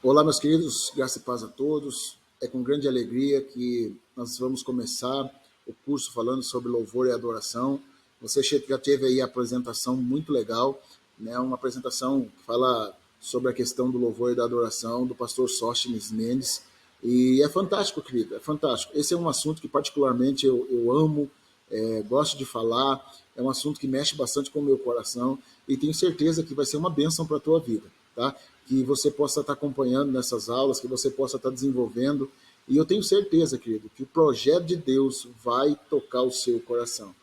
Olá, meus queridos, graça e paz a todos. É com grande alegria que nós vamos começar o curso falando sobre louvor e adoração. Você já teve aí a apresentação muito legal, né? Uma apresentação que fala sobre a questão do louvor e da adoração do pastor Sóstenes Mendes. E é fantástico, querido, é fantástico. Esse é um assunto que particularmente eu amo, gosto de falar, é um assunto que mexe bastante com o meu coração e tenho certeza que vai ser uma bênção para a tua vida, tá? Que você possa estar acompanhando nessas aulas, que você possa estar desenvolvendo. E eu tenho certeza, querido, que o projeto de Deus vai tocar o seu coração.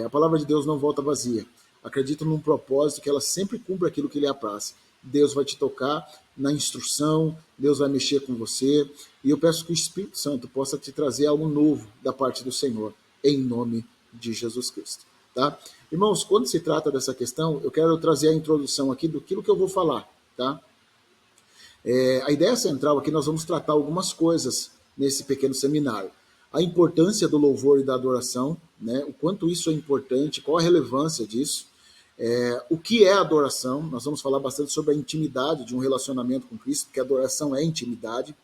A palavra de Deus não volta vazia. Acredito num propósito que ela sempre cumpre aquilo que lhe apraz. Deus vai te tocar na instrução, Deus vai mexer com você, e eu peço que o Espírito Santo possa te trazer algo novo da parte do Senhor, em nome de Jesus Cristo. Tá? Irmãos, quando se trata dessa questão, eu quero trazer a introdução aqui do que eu vou falar. Tá? A ideia central aqui, nós vamos tratar algumas coisas nesse pequeno seminário. A importância do louvor e da adoração, né? O quanto isso é importante, qual a relevância disso, o que é adoração, nós vamos falar bastante sobre a intimidade de um relacionamento com Cristo, porque a adoração é intimidade,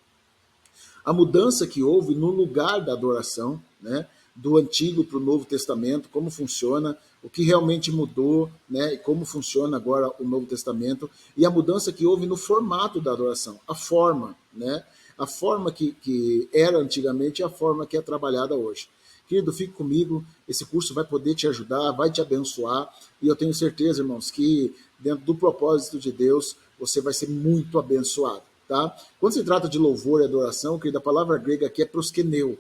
a mudança que houve no lugar da adoração, né? Do Antigo para o Novo Testamento, como funciona, o que realmente mudou, né, e como funciona agora o Novo Testamento, e a mudança que houve no formato da adoração, a forma, né, a forma que era antigamente e a forma que é trabalhada hoje. Querido, fique comigo, esse curso vai poder te ajudar, vai te abençoar, e eu tenho certeza, irmãos, que dentro do propósito de Deus, você vai ser muito abençoado. Tá? Quando se trata de louvor e adoração, querido, a palavra grega aqui é proskeneu.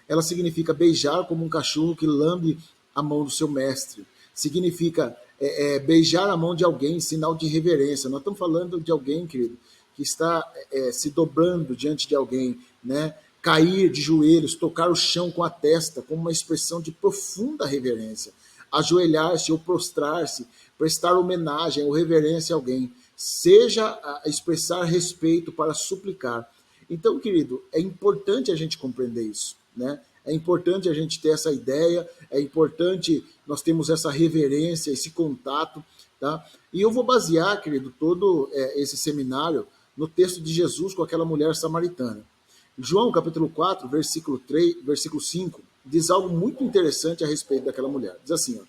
Ela significa beijar como um cachorro que lambe a mão do seu mestre. Significa beijar a mão de alguém, sinal de reverência. Nós estamos falando de alguém, querido, que está se dobrando diante de alguém, né? Cair de joelhos, tocar o chão com a testa, como uma expressão de profunda reverência. Ajoelhar-se ou prostrar-se, prestar homenagem ou reverência a alguém. Seja a expressar respeito para suplicar. Então, querido, é importante a gente compreender isso. Né? É importante a gente ter essa ideia, é importante nós termos essa reverência, esse contato. Tá? E eu vou basear, querido, todo esse seminário no texto de Jesus com aquela mulher samaritana. João, capítulo 4, versículo 3, versículo 5, diz algo muito interessante a respeito daquela mulher. Diz assim, ó,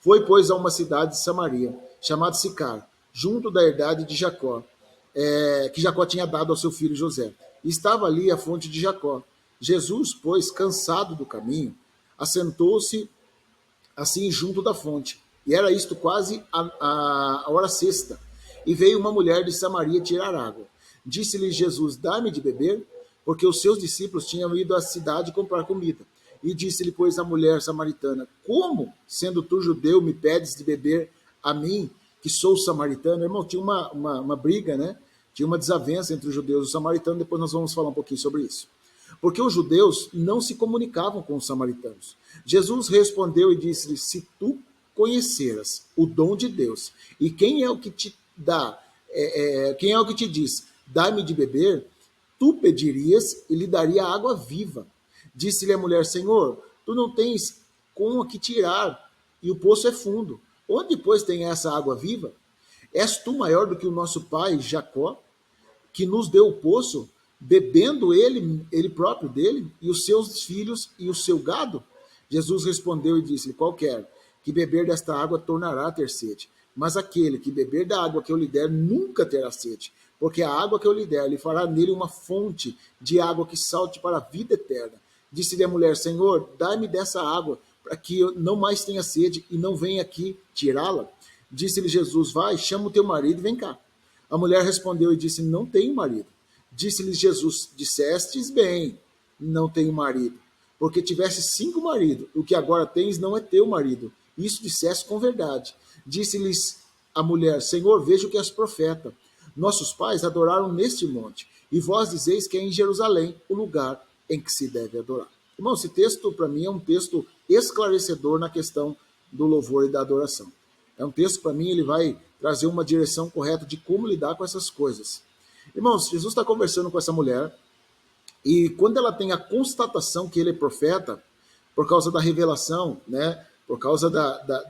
foi, pois, a uma cidade de Samaria, chamada Sicar, junto da herdade de Jacó, que Jacó tinha dado ao seu filho José. E estava ali a fonte de Jacó. Jesus, pois, cansado do caminho, assentou-se assim junto da fonte. E era isto quase a hora sexta. E veio uma mulher de Samaria tirar água. Disse-lhe Jesus, dá-me de beber, porque os seus discípulos tinham ido à cidade comprar comida. E disse-lhe, pois, a mulher samaritana, como, sendo tu judeu, me pedes de beber a mim, que sou samaritano? Irmão, tinha uma briga, né? Tinha uma desavença entre os judeus e os samaritanos, depois nós vamos falar um pouquinho sobre isso. Porque os judeus não se comunicavam com os samaritanos. Jesus respondeu e disse-lhe, se tu conheceras o dom de Deus, e quem é o que te dá, quem é o que te diz, dá-me de beber, tu pedirias e lhe daria água viva. Disse-lhe a mulher, Senhor, tu não tens com o que tirar, e o poço é fundo. Onde, pois, tem essa água viva? És tu maior do que o nosso pai Jacó, que nos deu o poço, bebendo ele próprio dele, e os seus filhos e o seu gado? Jesus respondeu e disse-lhe, qualquer que beber desta água tornará a ter sede, mas aquele que beber da água que eu lhe der nunca terá sede, porque a água que eu lhe der lhe fará nele uma fonte de água que salte para a vida eterna. Disse-lhe a mulher, Senhor, dai-me dessa água, para que eu não mais tenha sede e não venha aqui tirá-la. Disse-lhe Jesus, vai, chama o teu marido e vem cá. A mulher respondeu e disse, não tenho marido. Disse-lhe Jesus, dissestes bem, não tenho marido, porque tiveste 5 maridos, o que agora tens não é teu marido. Isso disseste com verdade. Disse-lhes a mulher, Senhor, vejo que és profeta. Nossos pais adoraram neste monte, e vós dizeis que é em Jerusalém o lugar em que se deve adorar. Irmão, esse texto para mim é um texto esclarecedor na questão do louvor e da adoração. É um texto, para mim, ele vai trazer uma direção correta de como lidar com essas coisas. Irmãos, Jesus está conversando com essa mulher, e quando ela tem a constatação que ele é profeta, por causa da revelação, né, por causa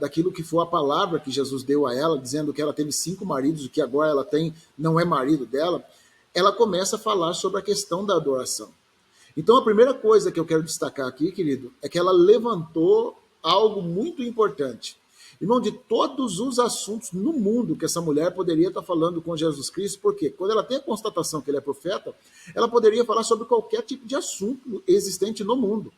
daquilo que foi a palavra que Jesus deu a ela, dizendo que ela teve 5 maridos, o que agora ela tem não é marido dela, ela começa a falar sobre a questão da adoração. Então, a primeira coisa que eu quero destacar aqui, querido, é que ela levantou algo muito importante. Irmão, de todos os assuntos no mundo que essa mulher poderia estar falando com Jesus Cristo, porque quando ela tem a constatação que ele é profeta, ela poderia falar sobre qualquer tipo de assunto existente no mundo.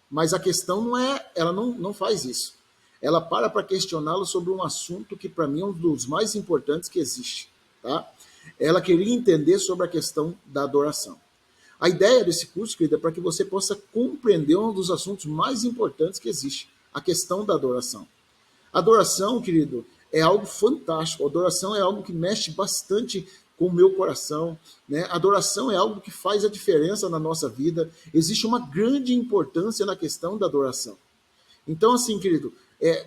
Mas a questão não é, ela não faz isso. Ela para questioná-lo sobre um assunto que para mim é um dos mais importantes que existe. Tá? Ela queria entender sobre a questão da adoração. A ideia desse curso, querida, é para que você possa compreender um dos assuntos mais importantes que existe, a questão da adoração. Adoração, querido, é algo fantástico. Adoração é algo que mexe bastante com o meu coração, né? Adoração é algo que faz a diferença na nossa vida. Existe uma grande importância na questão da adoração. Então, assim, querido,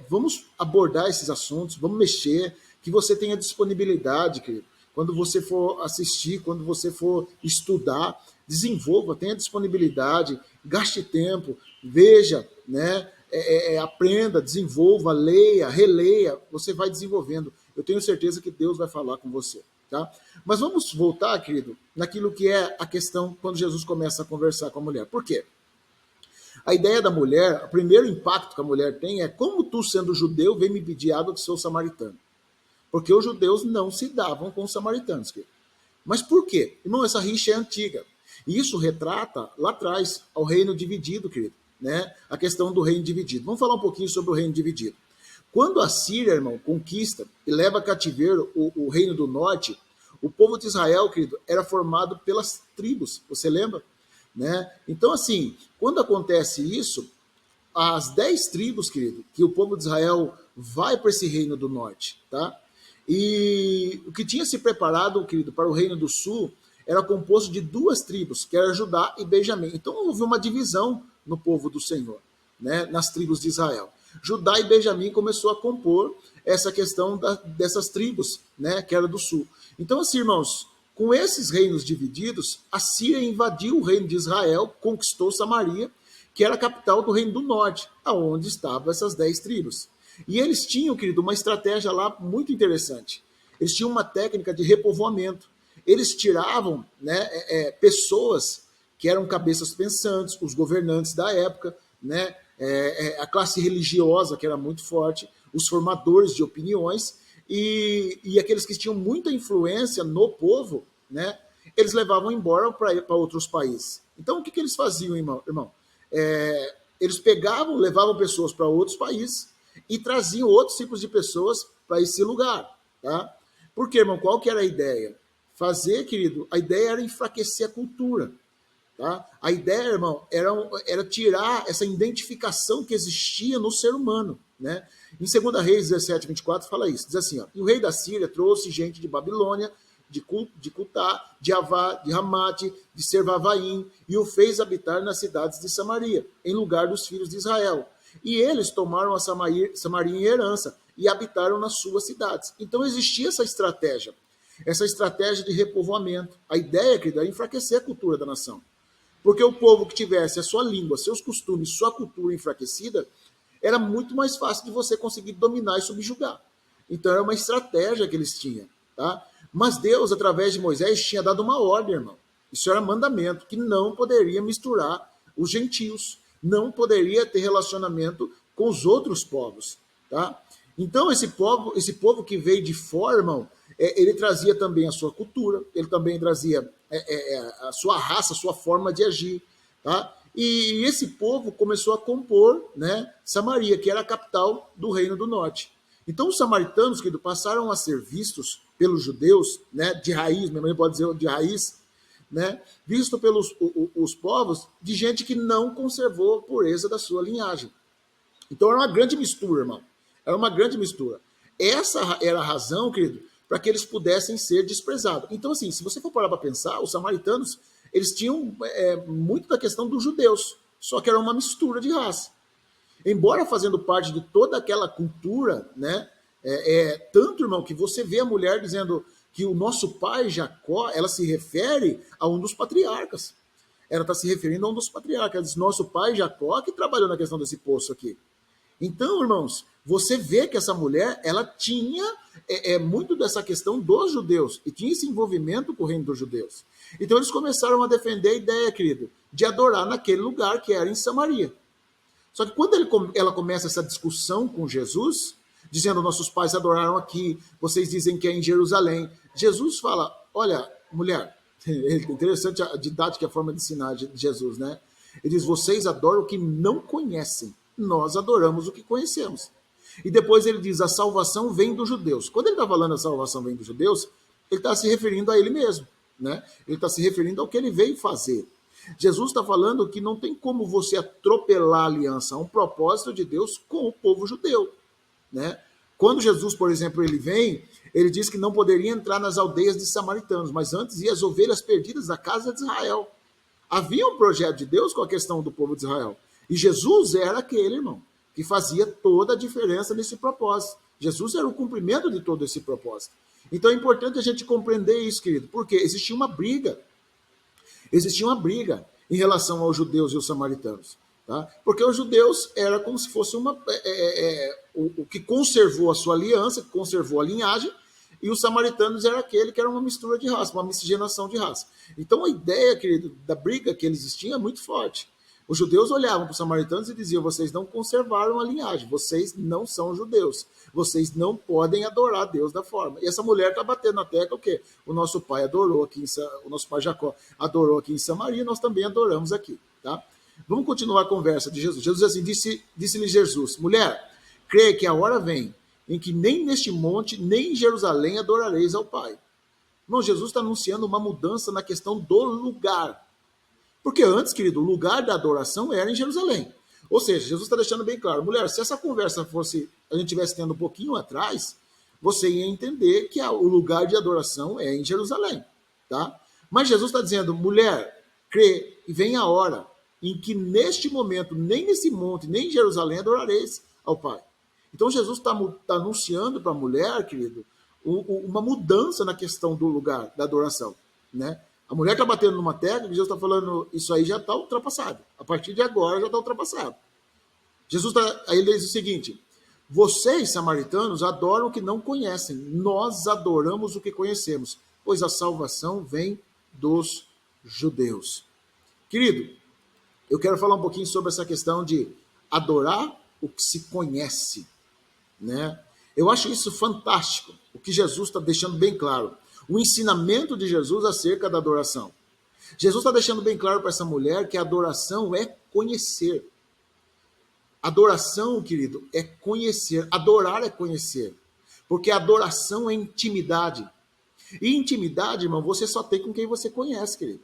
vamos abordar esses assuntos, vamos mexer, que você tenha disponibilidade, querido. Quando você for assistir, quando você for estudar, desenvolva, tenha disponibilidade, gaste tempo, veja, né? Aprenda, desenvolva, leia, releia, você vai desenvolvendo. Eu tenho certeza que Deus vai falar com você. Tá? Mas vamos voltar, querido, naquilo que é a questão quando Jesus começa a conversar com a mulher. Por quê? A ideia da mulher, o primeiro impacto que a mulher tem é: como tu, sendo judeu, vem me pedir água que sou samaritano? Porque os judeus não se davam com os samaritanos. Querido. Mas por quê? Irmão, essa rixa é antiga. E isso retrata lá atrás ao reino dividido, querido. Né? A questão do reino dividido. Vamos falar um pouquinho sobre o reino dividido. Quando a Síria, irmão, conquista e leva a cativeiro o reino do norte, o povo de Israel, querido, era formado pelas tribos. Você lembra? Né? Então, assim, quando acontece isso, as 10 tribos, querido, que o povo de Israel vai para esse reino do norte, tá? E o que tinha se preparado, querido, para o reino do sul era composto de 2 tribos, que era Judá e Benjamim. Então houve uma divisão no povo do Senhor, né, nas tribos de Israel. Judá e Benjamim começou a compor essa questão dessas tribos, né, que era do sul. Então, assim, irmãos, com esses reinos divididos, a Síria invadiu o reino de Israel, conquistou Samaria, que era a capital do reino do norte, aonde estavam essas 10 tribos. E eles tinham, querido, uma estratégia lá muito interessante. Eles tinham uma técnica de repovoamento. Eles tiravam, né, pessoas que eram cabeças pensantes, os governantes da época, né, a classe religiosa, que era muito forte, os formadores de opiniões, e aqueles que tinham muita influência no povo, né, eles levavam embora para outros países. Então, o que eles faziam, irmão? Eles pegavam, levavam pessoas para outros países e traziam outros tipos de pessoas para esse lugar. Tá? Por quê, irmão? Qual que era a ideia? Fazer, querido, a ideia era enfraquecer a cultura. Tá? A ideia, irmão, era tirar essa identificação que existia no ser humano. Né? Em 2 Reis 17, 24, fala isso. Diz assim, ó, e o rei da Síria trouxe gente de Babilônia, de Cutá, de Avá, de Ramate, de Servavaim, e o fez habitar nas cidades de Samaria, em lugar dos filhos de Israel. E eles tomaram a Samaria em herança e habitaram nas suas cidades. Então existia essa estratégia de repovoamento. A ideia, querido, era enfraquecer a cultura da nação. Porque o povo que tivesse a sua língua, seus costumes, sua cultura enfraquecida, era muito mais fácil de você conseguir dominar e subjugar. Então era uma estratégia que eles tinham. Tá? Mas Deus, através de Moisés, tinha dado uma ordem, irmão. Isso era mandamento, que não poderia misturar os gentios, não poderia ter relacionamento com os outros povos. Tá? Então, esse povo que veio de fora, irmão, ele trazia também a sua cultura, ele também trazia a sua raça, a sua forma de agir. Tá? E esse povo começou a compor, né, Samaria, que era a capital do Reino do Norte. Então, os samaritanos, querido, passaram a ser vistos pelos judeus, né, de raiz, minha mãe pode dizer de raiz, né, visto pelos os povos de gente que não conservou a pureza da sua linhagem. Então, era uma grande mistura, irmão. Era uma grande mistura. Essa era a razão, querido, para que eles pudessem ser desprezados. Então, assim, se você for parar para pensar, os samaritanos, eles tinham muito da questão dos judeus, só que era uma mistura de raça. Embora fazendo parte de toda aquela cultura, né? Tanto, irmão, que você vê a mulher dizendo que o nosso pai Jacó, ela se refere a um dos patriarcas. Ela está se referindo a um dos patriarcas. Ela diz, nosso pai Jacó que trabalhou na questão desse poço aqui. Então, irmãos, você vê que essa mulher, ela tinha muito dessa questão dos judeus, e tinha esse envolvimento com o reino dos judeus. Então eles começaram a defender a ideia, querido, de adorar naquele lugar que era em Samaria. Só que quando ela começa essa discussão com Jesus, dizendo, nossos pais adoraram aqui, vocês dizem que é em Jerusalém. Jesus fala, olha, mulher, é interessante a didática, a forma de ensinar de Jesus, né? Ele diz, vocês adoram o que não conhecem, nós adoramos o que conhecemos. E depois ele diz, a salvação vem dos judeus. Quando ele está falando a salvação vem dos judeus, ele está se referindo a ele mesmo, né? Ele está se referindo ao que ele veio fazer. Jesus está falando que não tem como você atropelar a aliança, há um propósito de Deus com o povo judeu, né? Quando Jesus, por exemplo, ele vem, ele diz que não poderia entrar nas aldeias de samaritanos, mas antes ia as ovelhas perdidas da casa de Israel. Havia um projeto de Deus com a questão do povo de Israel. E Jesus era aquele, irmão, que fazia toda a diferença nesse propósito. Jesus era o cumprimento de todo esse propósito. Então é importante a gente compreender isso, querido, porque existia uma briga em relação aos judeus e os samaritanos. Tá? Porque os judeus era como se fosse o que conservou a sua aliança, que conservou a linhagem, e os samaritanos era aquele que era uma mistura de raça, uma miscigenação de raça. Então a ideia, querido, da briga que eles tinham é muito forte. Os judeus olhavam para os samaritanos e diziam, vocês não conservaram a linhagem, vocês não são judeus, vocês não podem adorar a Deus da forma. E essa mulher está batendo na tecla o quê? O nosso pai adorou aqui, o nosso pai Jacó adorou aqui em Samaria, nós também adoramos aqui. Tá? Vamos continuar a conversa de Jesus. Jesus assim, disse-lhe Jesus, mulher, creia que a hora vem em que nem neste monte, nem em Jerusalém adorareis ao Pai. Não, Jesus está anunciando uma mudança na questão do lugar. Porque antes, querido, o lugar da adoração era em Jerusalém. Ou seja, Jesus está deixando bem claro, mulher, se essa conversa fosse, a gente estivesse tendo um pouquinho atrás, você ia entender que o lugar de adoração é em Jerusalém. Tá? Mas Jesus está dizendo, mulher, crê e vem a hora em que neste momento, nem nesse monte, nem em Jerusalém adorareis ao Pai. Então Jesus está anunciando para a mulher, querido, uma mudança na questão do lugar da adoração, né? A mulher está batendo numa tecla e Jesus está falando, isso aí já está ultrapassado. A partir de agora já está ultrapassado. Jesus aí ele diz o seguinte, vocês, samaritanos, adoram o que não conhecem. Nós adoramos o que conhecemos, pois a salvação vem dos judeus. Querido, eu quero falar um pouquinho sobre essa questão de adorar o que se conhece, né? Eu acho isso fantástico, o que Jesus está deixando bem claro. O ensinamento de Jesus acerca da adoração. Jesus está deixando bem claro para essa mulher que a adoração é conhecer. Adoração, querido, é conhecer. Adorar é conhecer. Porque adoração é intimidade. E intimidade, irmão, você só tem com quem você conhece, querido.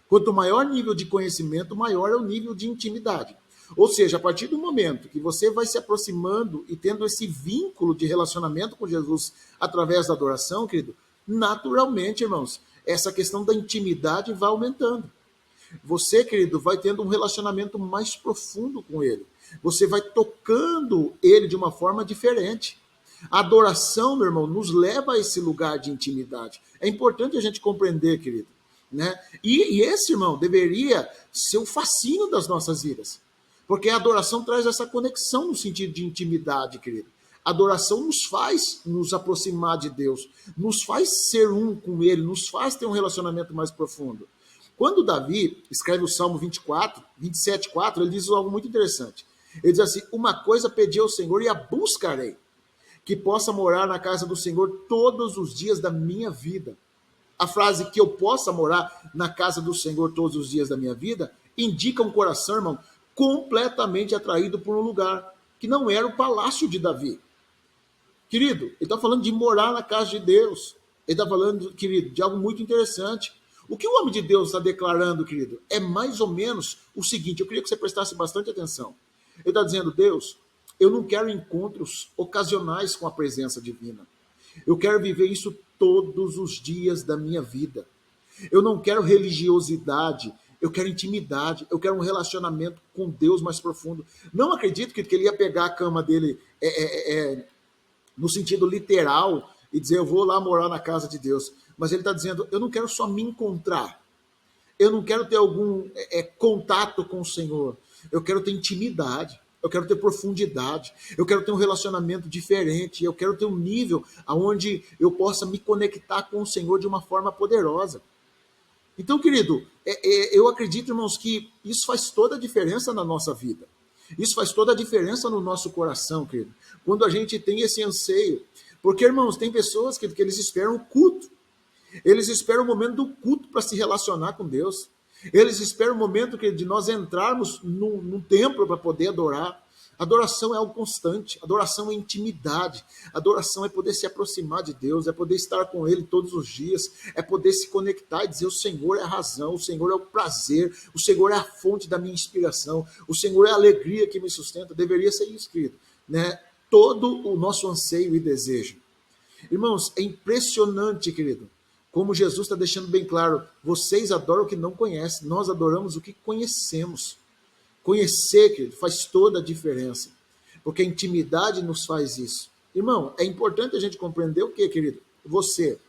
Quanto maior nível de conhecimento, maior é o nível de intimidade. Ou seja, a partir do momento que você vai se aproximando e tendo esse vínculo de relacionamento com Jesus através da adoração, querido, naturalmente, irmãos, essa questão da intimidade vai aumentando. Você, querido, vai tendo um relacionamento mais profundo com ele. Você vai tocando ele de uma forma diferente. A adoração, meu irmão, nos leva a esse lugar de intimidade. É importante a gente compreender, querido, né? E esse, irmão, deveria ser o fascínio das nossas vidas. Porque a adoração traz essa conexão no sentido de intimidade, querido. A adoração nos faz nos aproximar de Deus, nos faz ser um com Ele, nos faz ter um relacionamento mais profundo. Quando Davi escreve o Salmo 24, 27,4, ele diz algo muito interessante. Ele diz assim, uma coisa pedi ao Senhor e a buscarei, que possa morar na casa do Senhor todos os dias da minha vida. A frase que eu possa morar na casa do Senhor todos os dias da minha vida indica um coração, irmão, completamente atraído por um lugar que não era o palácio de Davi. Querido, ele está falando de morar na casa de Deus. Ele está falando, querido, de algo muito interessante. O que o homem de Deus está declarando, querido, é mais ou menos o seguinte, eu queria que você prestasse bastante atenção. Ele está dizendo, Deus, eu não quero encontros ocasionais com a presença divina. Eu quero viver isso todos os dias da minha vida. Eu não quero religiosidade, eu quero intimidade, eu quero um relacionamento com Deus mais profundo. Não acredito que ele ia pegar a cama dele no sentido literal e dizer, eu vou lá morar na casa de Deus. Mas ele está dizendo, eu não quero só me encontrar. Eu não quero ter algum contato com o Senhor. Eu quero ter intimidade. eu quero ter profundidade, eu quero ter um relacionamento diferente, eu quero ter um nível onde eu possa me conectar com o Senhor de uma forma poderosa. Então, querido, eu acredito, irmãos, que isso faz toda a diferença na nossa vida. Isso faz toda a diferença no nosso coração, querido. Quando a gente tem esse anseio. Porque, irmãos, tem pessoas que eles esperam o culto. Eles esperam o momento do culto para se relacionar com Deus. Eles esperam o momento de nós entrarmos num templo para poder adorar. Adoração é algo constante, adoração é intimidade, adoração é poder se aproximar de Deus, é poder estar com Ele todos os dias, é poder se conectar e dizer: o Senhor é a razão, o Senhor é o prazer, o Senhor é a fonte da minha inspiração, o Senhor é a alegria que me sustenta. Deveria ser isso, querido, né? Todo o nosso anseio e desejo. Irmãos, é impressionante, querido, como Jesus está deixando bem claro: vocês adoram o que não conhecem, nós adoramos o que conhecemos. Conhecer, querido, faz toda a diferença, porque a intimidade nos faz isso. Irmão, é importante a gente compreender o que, querido? Você,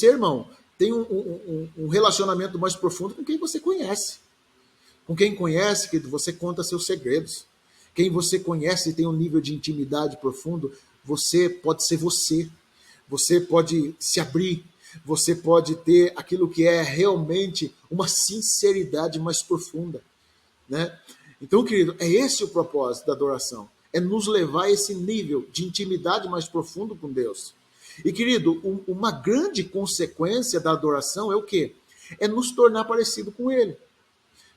irmão, tem um relacionamento mais profundo com quem você conhece. Com quem conhece, querido, você conta seus segredos. Quem você conhece e tem um nível de intimidade profundo, você pode ser você. Você pode se abrir. Você pode ter aquilo que é realmente uma sinceridade mais profunda. Né? Então, querido, é esse o propósito da adoração, é nos levar a esse nível de intimidade mais profundo com Deus. E, querido, uma grande consequência da adoração é o quê? É nos tornar parecido com Ele.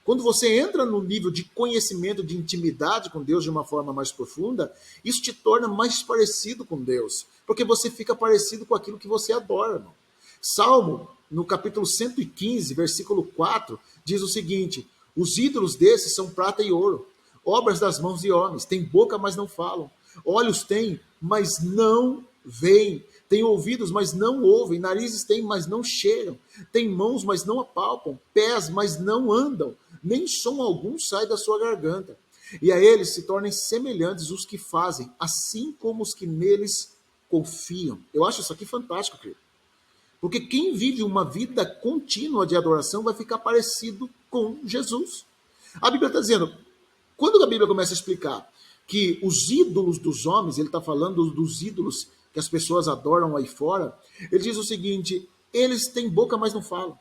Quando você entra no nível de conhecimento, de intimidade com Deus de uma forma mais profunda, isso te torna mais parecido com Deus, porque você fica parecido com aquilo que você adora, irmão. Salmo, no capítulo 115, versículo 4, diz o seguinte: os ídolos desses são prata e ouro, obras das mãos de homens. Têm boca, mas não falam. Olhos têm, mas não veem. Têm ouvidos, mas não ouvem. Narizes têm, mas não cheiram. Têm mãos, mas não apalpam. Pés, mas não andam. Nem som algum sai da sua garganta. E a eles se tornem semelhantes os que fazem, assim como os que neles confiam. Eu acho isso aqui fantástico, querido. Porque quem vive uma vida contínua de adoração vai ficar parecido com Jesus. A Bíblia está dizendo, quando a Bíblia começa a explicar que os ídolos dos homens, ele está falando dos ídolos que as pessoas adoram aí fora, ele diz o seguinte: eles têm boca, mas não falam.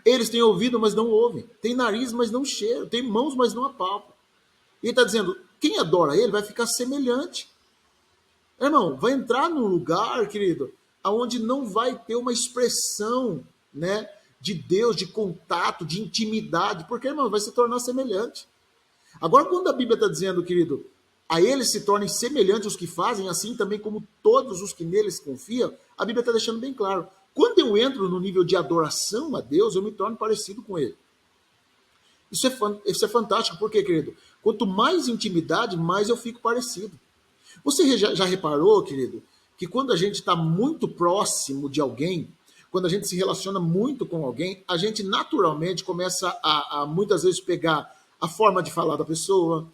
Eles têm ouvido, mas não ouvem. Têm nariz, mas não cheiram. Têm mãos, mas não apalpam. E ele está dizendo, quem adora ele vai ficar semelhante. Irmão, vai entrar num lugar, querido, onde não vai ter uma expressão, né, de Deus, de contato, de intimidade, porque, irmão, vai se tornar semelhante. Agora, quando a Bíblia está dizendo, querido, a eles se tornem semelhantes os que fazem, assim também como todos os que neles confiam, a Bíblia está deixando bem claro. Quando eu entro no nível de adoração a Deus, eu me torno parecido com Ele. Isso é fantástico, porque, querido, quanto mais intimidade, mais eu fico parecido. Você já reparou, querido, que quando a gente está muito próximo de alguém, quando a gente se relaciona muito com alguém, a gente naturalmente começa a muitas vezes pegar a forma de falar da pessoa,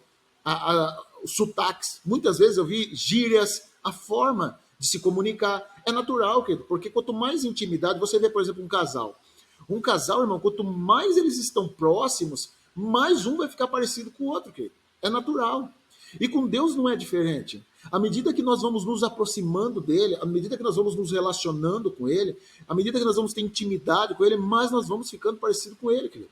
os sotaques. Muitas vezes eu vi gírias, a forma de se comunicar. É natural, querido, porque quanto mais intimidade, você vê, por exemplo, um casal. Um casal, irmão, quanto mais eles estão próximos, mais um vai ficar parecido com o outro, querido. É natural. E com Deus não é diferente. À medida que nós vamos nos aproximando dele, à medida que nós vamos nos relacionando com ele, à medida que nós vamos ter intimidade com ele, mais nós vamos ficando parecido com ele, querido.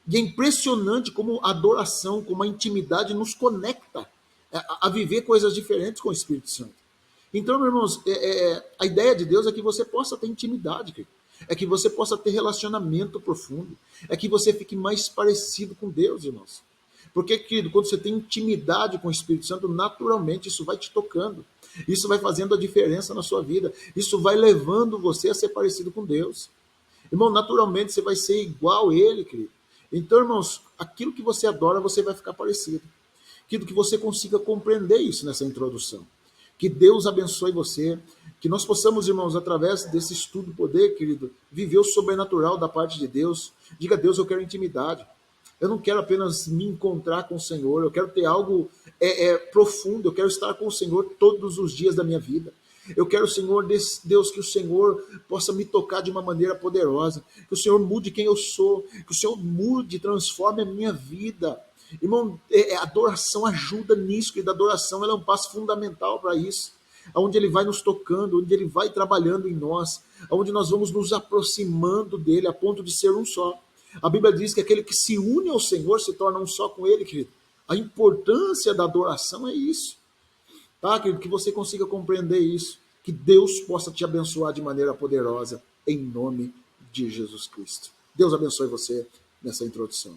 E é impressionante como a adoração, como a intimidade nos conecta a viver coisas diferentes com o Espírito Santo. Então, meus irmãos, a ideia de Deus é que você possa ter intimidade, querido. É que você possa ter relacionamento profundo. É que você fique mais parecido com Deus, irmãos. Porque, querido, quando você tem intimidade com o Espírito Santo, naturalmente isso vai te tocando. Isso vai fazendo a diferença na sua vida. Isso vai levando você a ser parecido com Deus. Irmão, naturalmente você vai ser igual a Ele, querido. Então, irmãos, aquilo que você adora, você vai ficar parecido. Que você consiga compreender isso nessa introdução. Que Deus abençoe você. Que nós possamos, irmãos, através desse estudo poder, querido, viver o sobrenatural da parte de Deus. Diga a Deus, eu quero intimidade. Eu não quero apenas me encontrar com o Senhor, eu quero ter algo profundo, eu quero estar com o Senhor todos os dias da minha vida. Eu quero, Senhor, Deus, que o Senhor possa me tocar de uma maneira poderosa, que o Senhor mude quem eu sou, que o Senhor mude, transforme a minha vida. Irmão, a adoração ajuda nisso, que a adoração ela é um passo fundamental para isso, onde ele vai nos tocando, onde ele vai trabalhando em nós, onde nós vamos nos aproximando dele a ponto de ser um só. A Bíblia diz que aquele que se une ao Senhor se torna um só com ele, querido. A importância da adoração é isso, tá, querido? Que você consiga compreender isso, que Deus possa te abençoar de maneira poderosa, em nome de Jesus Cristo. Deus abençoe você nessa introdução.